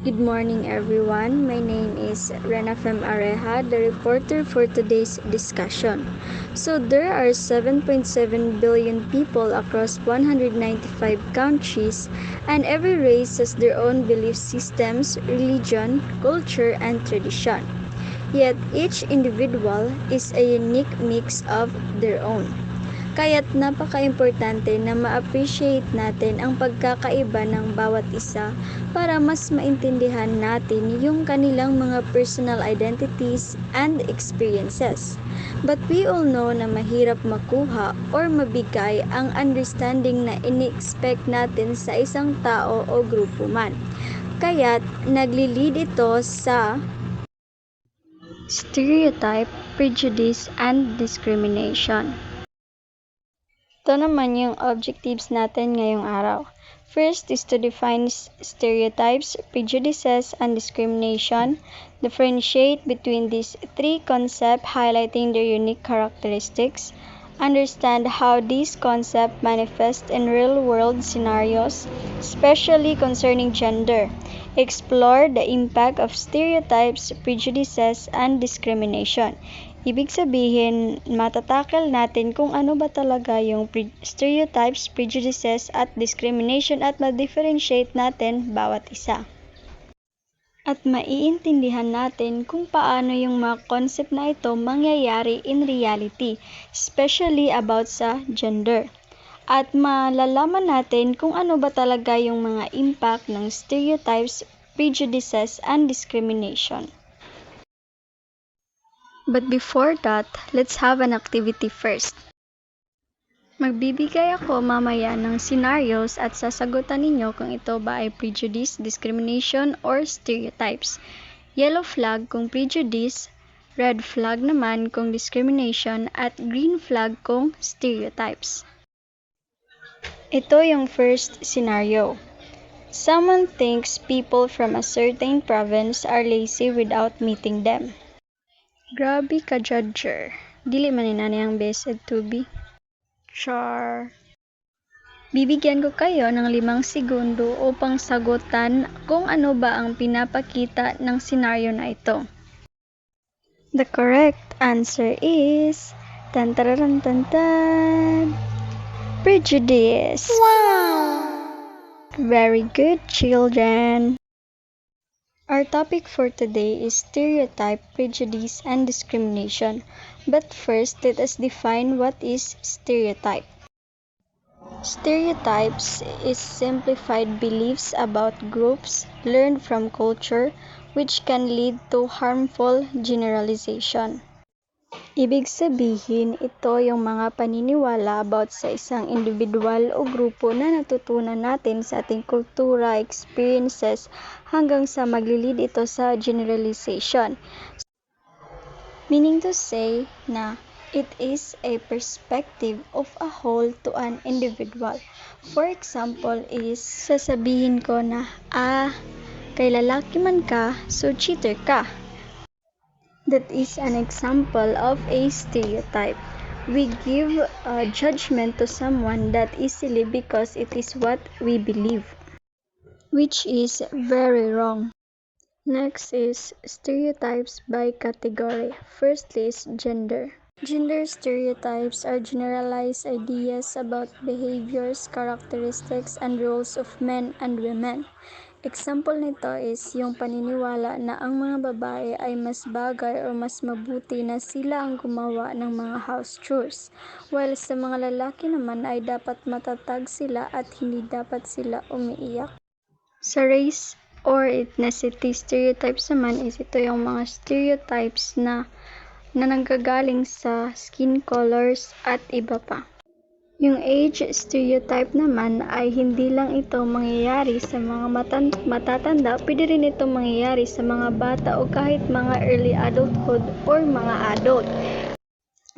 Good morning, everyone. My name is Rena Fem Areja, the reporter for today's discussion. So, there are 7.7 billion people across 195 countries, and every race has their own belief systems, religion, culture, and tradition. Yet, each individual is a unique mix of their own. Kaya't napaka-importante na ma-appreciate natin ang pagkakaiba ng bawat isa para mas maintindihan natin yung kanilang mga personal identities and experiences. But we all know na mahirap makuha or mabigay ang understanding na ini-expect natin sa isang tao o grupo man. Kaya't nagli-lead ito sa stereotype, prejudice, and discrimination. Ito naman yung objectives natin ngayong araw. First is to define stereotypes, prejudices, and discrimination. Differentiate between these three concepts, highlighting their unique characteristics. Understand how these concepts manifest in real-world scenarios, especially concerning gender. Explore the impact of stereotypes, prejudices, and discrimination. Ibig sabihin, matatakel natin kung ano ba talaga yung stereotypes, prejudices, at discrimination at ma-differentiate natin bawat isa. At maiintindihan natin kung paano yung mga concept na ito mangyayari in reality, especially about sa gender. At malalaman natin kung ano ba talaga yung mga impact ng stereotypes, prejudices, and discrimination. But before that, let's have an activity first. Magbibigay ako mamaya ng scenarios at sasagutan ninyo kung ito ba ay prejudice, discrimination, or stereotypes. Yellow flag kung prejudice, red flag naman kung discrimination, at green flag kung stereotypes. Ito yung first scenario. Someone thinks people from a certain province are lazy without meeting them. Grabe ka, judger. Dili man inani ang best to be. Char. Bibigyan ko kayo ng 5 segundo upang sagutan kung ano ba ang pinapakita ng senaryo na ito. The correct answer is prejudice. Wow! Very good, children. Our topic for today is stereotype, prejudice, and discrimination. But first, let us define what is stereotype. Stereotypes is simplified beliefs about groups learned from culture, which can lead to harmful generalization. Ibig sabihin, ito yung mga paniniwala about sa isang individual o grupo na natutunan natin sa ating kultura, experiences, hanggang sa maglilid ito sa generalization. Meaning to say na it is a perspective of a whole to an individual. For example is, sasabihin ko na, kay lalaki man ka, so cheater ka. That is an example of a stereotype. We give a judgment to someone that easily because it is what we believe, which is very wrong. Next is stereotypes by category. First is gender. Gender stereotypes are generalized ideas about behaviors, characteristics, and roles of men and women. Example nito is yung paniniwala na ang mga babae ay mas bagay o mas mabuti na sila ang gumawa ng mga house chores, while sa mga lalaki naman ay dapat matatag sila at hindi dapat sila umiiyak. Sa race or ethnicity stereotypes naman is ito yung mga stereotypes na nanggagaling sa skin colors at iba pa. Yung age stereotype naman ay hindi lang ito mangyayari sa mga matatanda, pwede rin ito mangyayari sa mga bata o kahit mga early adulthood or mga adult.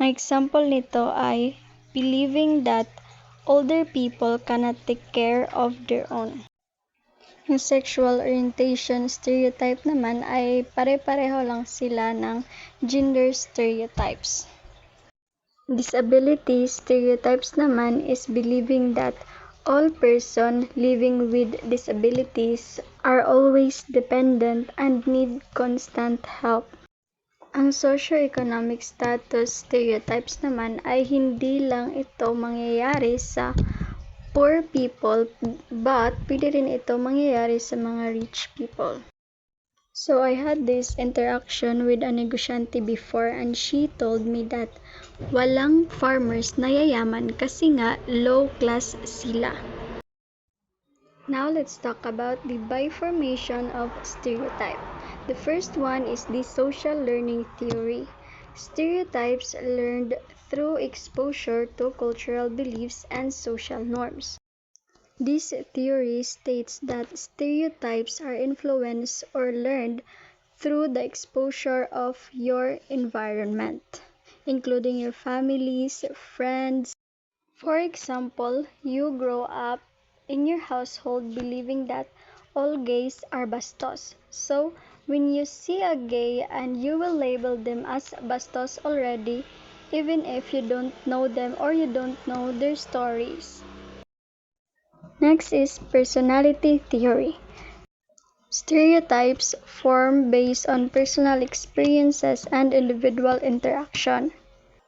Ang example nito ay believing that older people cannot take care of their own. Yung sexual orientation stereotype naman ay pare-pareho lang sila ng gender stereotypes. Disability stereotypes naman is believing that All persons living with disabilities are always dependent and need constant help. Ang socio-economic status stereotypes naman ay hindi lang ito mangyayari sa poor people but pwede rin ito mangyayari sa mga rich people. So I had this interaction with a negosyante before and she told me that walang farmers na yayaman kasi nga low class sila. Now let's talk about the bifurcation of stereotype. The first one is the social learning theory. Stereotypes learned through exposure to cultural beliefs and social norms. This theory states that stereotypes are influenced or learned through the exposure of your environment, including your families, friends. For example, you grow up in your household believing that all gays are bastos. So, when you see a gay and you will label them as bastos already, even if you don't know them or you don't know their stories. Next is personality theory. Stereotypes form based on personal experiences and individual interaction.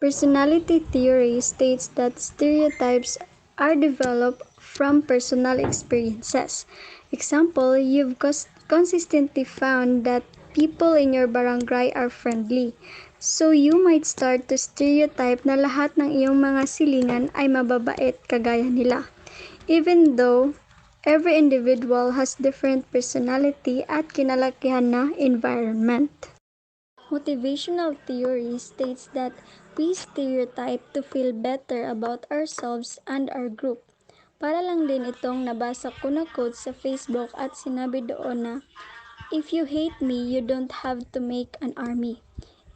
Personality theory states that stereotypes are developed from personal experiences. Example, you've consistently found that people in your barangay are friendly. So you might start to stereotype na lahat ng iyong mga silingan ay mababait kagaya nila. Even though every individual has different personality at kinalakihan na environment. Motivational theory states that we stereotype to feel better about ourselves and our group. Para lang din itong nabasa ko na quote sa Facebook at sinabi doon na, "If you hate me, you don't have to make an army."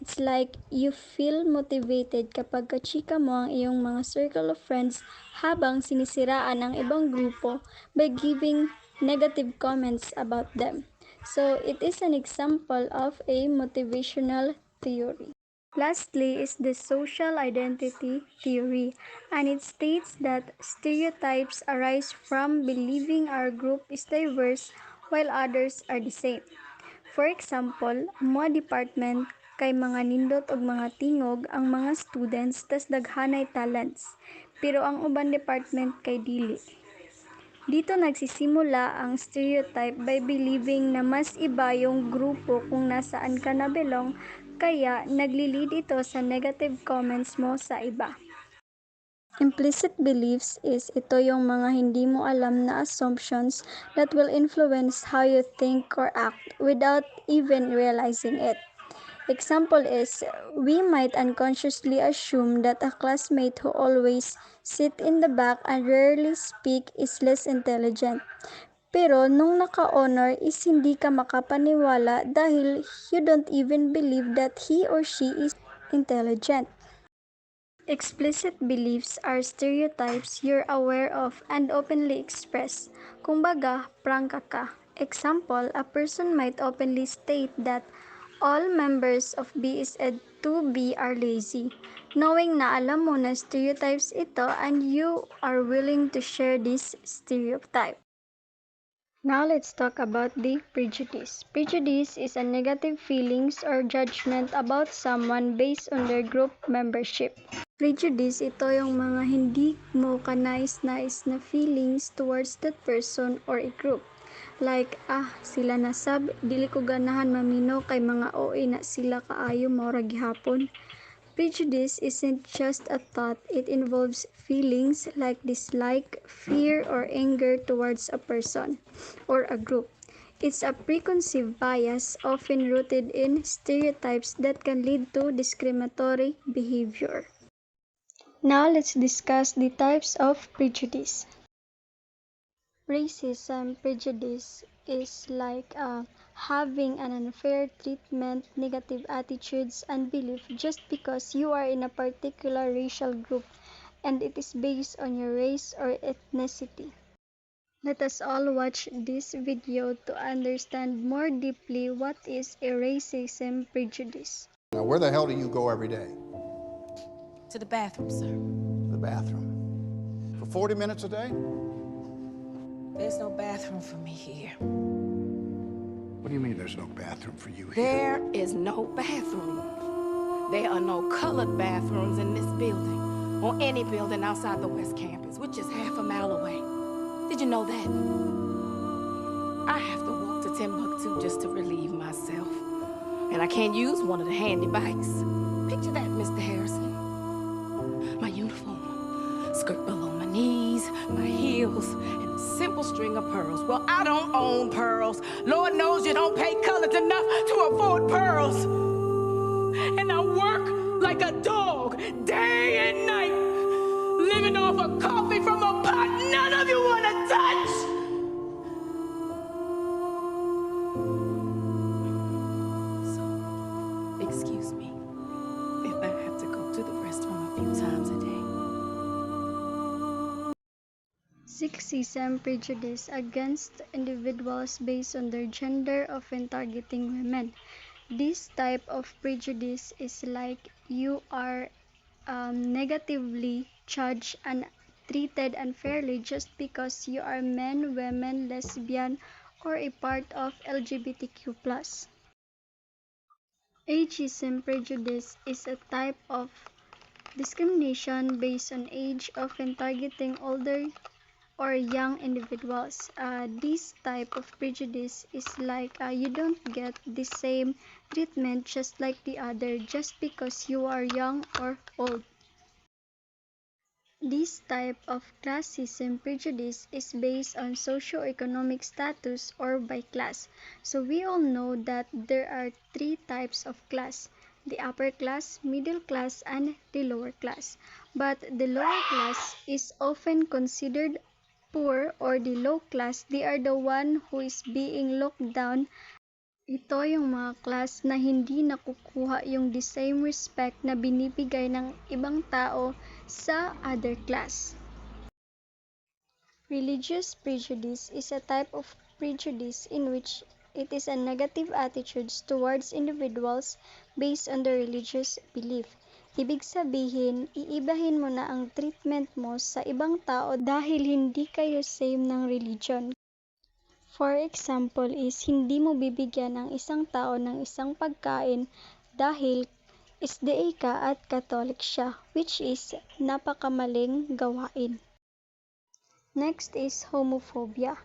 It's like you feel motivated kapag kachika mo ang iyong mga circle of friends habang sinisiraan ang ibang grupo by giving negative comments about them. So, it is an example of a motivational theory. Lastly is the social identity theory, and it states that stereotypes arise from believing our group is diverse while others are the same. For example, ang mga department kay mga nindot og mga tingog ang mga students tas daghanay talents, pero ang uban department kay dili. Dito nagsisimula ang stereotype by believing na mas iba yung grupo kung nasaan ka na belong, kaya nagli-lead ito sa negative comments mo sa iba. Implicit beliefs is ito yung mga hindi mo alam na assumptions that will influence how you think or act without even realizing it. Example is, we might unconsciously assume that a classmate who always sit in the back and rarely speak is less intelligent. Pero nung naka-honor is hindi ka makapaniwala dahil you don't even believe that he or she is intelligent. Explicit beliefs are stereotypes you're aware of and openly express. Kumbaga, prangka ka. Example, a person might openly state that all members of BSED 2B are lazy, knowing na alam mo na stereotypes ito and you are willing to share this stereotype. Now let's talk about the prejudice. Prejudice is a negative feelings or judgment about someone based on their group membership. Prejudice, ito yung mga hindi mo kanais-nais na feelings towards that person or a group. Like, sila nasab, dili ko ganahan mamino kay mga OA na sila kaayo maura gihapon. Prejudice isn't just a thought, it involves feelings like dislike, fear, or anger towards a person or a group. It's a preconceived bias often rooted in stereotypes that can lead to discriminatory behavior. Now let's discuss the types of prejudice. Racism prejudice is like having an unfair treatment, negative attitudes, and belief just because you are in a particular racial group and it is based on your race or ethnicity. Let us all watch this video to understand more deeply what is a racism prejudice. Now, where the hell do you go every day? To the bathroom, sir. The bathroom. For 40 minutes a day? There's no bathroom for me here. What do you mean there's no bathroom for you here? There is no bathroom. There are no colored bathrooms in this building, or any building outside the West Campus, which is half a mile away. Did you know that? I have to walk to Timbuktu just to relieve myself. And I can't use one of the handy bikes. Picture that, Mr. Harrison. My uniform, skirt below my knees, my heels, and a simple string of pearls. Well, I don't own pearls. Lord knows you don't pay colors enough to afford pearls. And I work like a dog, day and night, living off of coffee from a pot none of you want to touch. So, excuse me if I have to go to the restroom a few times a day. Sexism prejudice against individuals based on their gender, often targeting women. This type of prejudice is like you are negatively judged and treated unfairly just because you are man, women, lesbian, or a part of LGBTQ+. Ageism prejudice is a type of discrimination based on age, often targeting older or young individuals. This type of prejudice is like you don't get the same treatment just like the other just because you are young or old. This type of classism prejudice is based on socio-economic status or by class. So we all know that there are three types of class: the upper class, middle class, and the lower class. But the lower class is often considered poor, or the low class, they are the one who is being looked down. Ito yung mga class na hindi nakukuha yung the same respect na binibigay ng ibang tao sa other class. Religious prejudice is a type of prejudice in which it is a negative attitudes towards individuals based on their religious belief. Ibig sabihin, iibahin mo na ang treatment mo sa ibang tao dahil hindi kayo same ng religion. For example is, hindi mo bibigyan ang isang tao ng isang pagkain dahil SDA ka at Catholic siya, which is napakamaling gawain. Next is homophobia.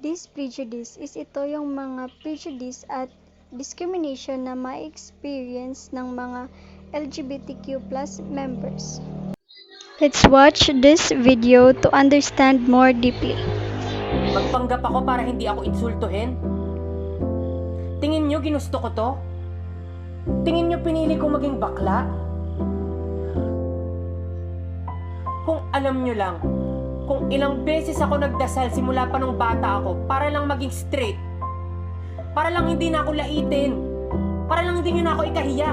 This prejudice is ito yung mga prejudice at discrimination na ma-experience ng mga LGBTQ+ members. Let's watch this video to understand more deeply. Magpanggap ako para hindi ako insultuhin? Tingin nyo ginusto ko to? Tingin nyo pinili kong maging bakla? Kung alam nyo lang, kung ilang beses ako nagdasal simula pa nung bata ako para lang maging straight, para lang hindi na ako laitin, para lang hindi nyo na ako ikahiya.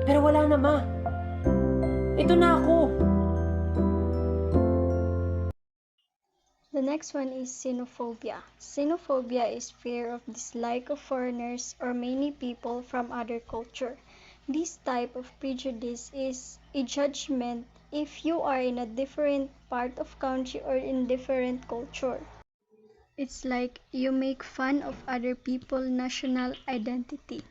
Pero wala na, ma. Ito na ako. The next one is xenophobia. Xenophobia is fear of dislike of foreigners or many people from other culture. This type of prejudice is a judgment if you are in a different part of country or in different culture. It's like you make fun of other people's national identity.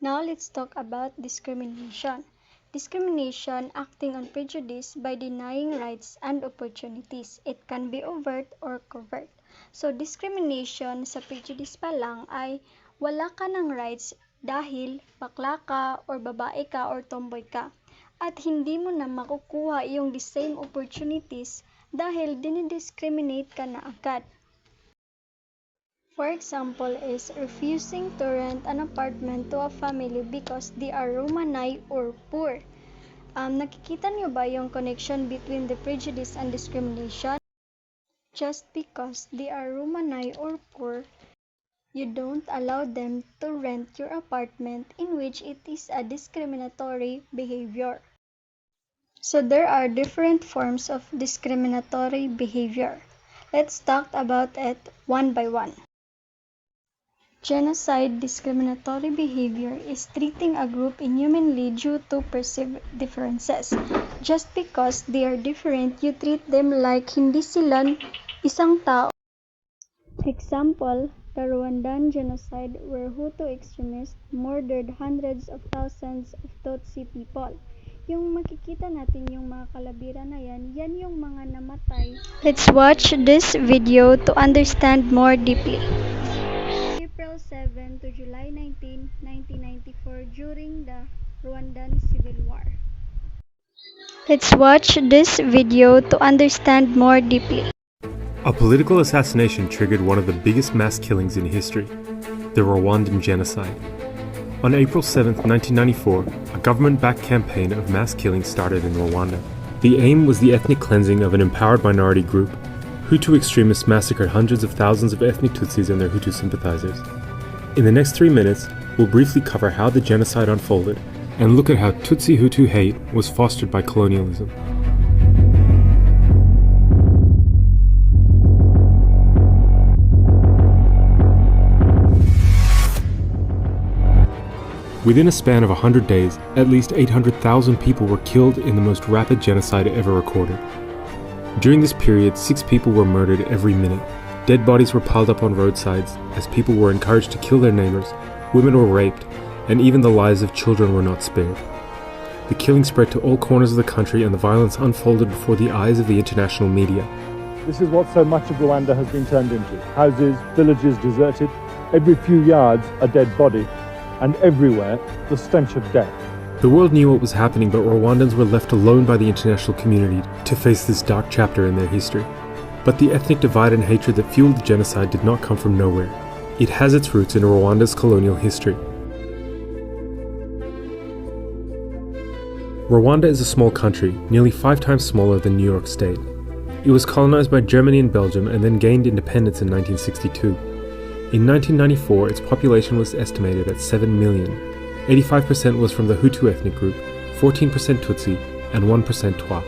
Now let's talk about discrimination. Discrimination acting on prejudice by denying rights and opportunities. It can be overt or covert. So discrimination sa prejudice pa lang ay wala ka ng rights dahil bakla ka or babae ka or tomboy ka. At hindi mo na makukuha yung the same opportunities dahil dinidiscriminate ka na agad. For example is refusing to rent an apartment to a family because they are Romanay or poor. Nakikita niyo ba yung connection between the prejudice and discrimination? Just because they are Romanay or poor, you don't allow them to rent your apartment, in which it is a discriminatory behavior. So there are different forms of discriminatory behavior. Let's talk about it one by one. Genocide discriminatory behavior is treating a group inhumanly due to perceived differences. Just because they are different, you treat them like hindi sila isang tao. Example, the Rwandan genocide where Hutu extremists murdered hundreds of thousands of Tutsi people. Yung makikita natin yung mga kalabira na yan yung mga namatay. Let's watch this video to understand more deeply. April 7 to July 19, 1994 during the Rwandan Civil War. Let's watch this video to understand more deeply. A political assassination triggered one of the biggest mass killings in history, the Rwandan genocide. On April 7, 1994, a government-backed campaign of mass killings started in Rwanda. The aim was the ethnic cleansing of an empowered minority group. Hutu extremists massacred hundreds of thousands of ethnic Tutsis and their Hutu sympathizers. In the next 3 minutes, we'll briefly cover how the genocide unfolded and look at how Tutsi-Hutu hate was fostered by colonialism. Within a span of 100 days, at least 800,000 people were killed in the most rapid genocide ever recorded. During this period, 6 people were murdered every minute. Dead bodies were piled up on roadsides as people were encouraged to kill their neighbors, women were raped, and even the lives of children were not spared. The killing spread to all corners of the country and the violence unfolded before the eyes of the international media. This is what so much of Rwanda has been turned into. Houses, villages deserted, every few yards a dead body, and everywhere the stench of death. The world knew what was happening, but Rwandans were left alone by the international community to face this dark chapter in their history. But the ethnic divide and hatred that fueled the genocide did not come from nowhere. It has its roots in Rwanda's colonial history. Rwanda is a small country, nearly 5 times smaller than New York State. It was colonized by Germany and Belgium and then gained independence in 1962. In 1994, its population was estimated at 7 million. 85% was from the Hutu ethnic group, 14% Tutsi, and 1% Twa.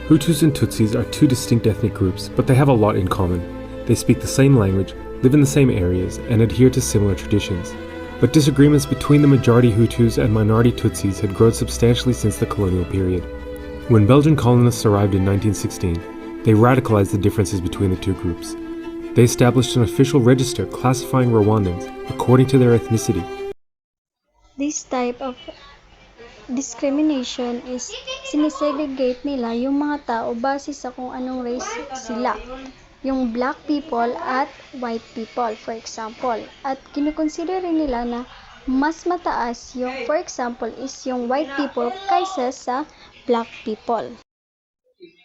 Hutus and Tutsis are 2 distinct ethnic groups, but they have a lot in common. They speak the same language, live in the same areas, and adhere to similar traditions. But disagreements between the majority Hutus and minority Tutsis had grown substantially since the colonial period. When Belgian colonists arrived in 1916, they radicalized the differences between the 2 groups. They established an official register classifying Rwandans according to their ethnicity. This type of discrimination is sinisegregate nila yung mga tao base sa kung anong race sila. Yung black people at white people, for example. At kinukonsider rin nila na mas mataas yung, for example, is yung white people kaysa sa black people.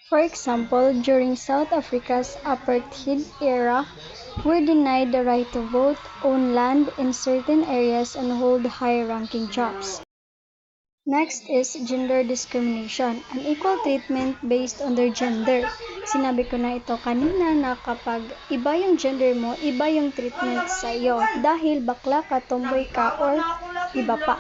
For example, during South Africa's apartheid era, were denied the right to vote, own land in certain areas, and hold high-ranking jobs. Next is gender discrimination, an equal treatment based on their gender. Sinabi ko na ito kanina na kapag iba yung gender mo, iba yung treatment sa iyo dahil bakla ka, tomboy ka, or iba pa.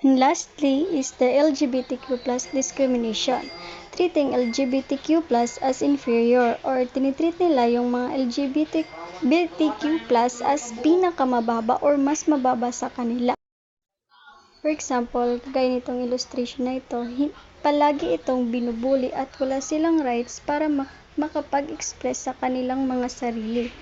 And lastly is the LGBTQ+ discrimination, treating LGBTQ+ as inferior or tinitreat nila yung mga LGBTQ+ as pinakamababa or mas mababa sa kanila. For example, kagaya nitong illustration na ito, palagi itong binubuli at wala silang rights para makapag-express sa kanilang mga sarili.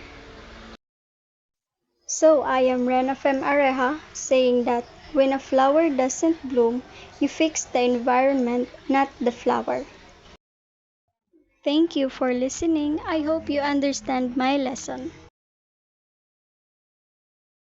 So, I am Rena Fem Areha saying that when a flower doesn't bloom, you fix the environment, not the flower. Thank you for listening. I hope you understand my lesson.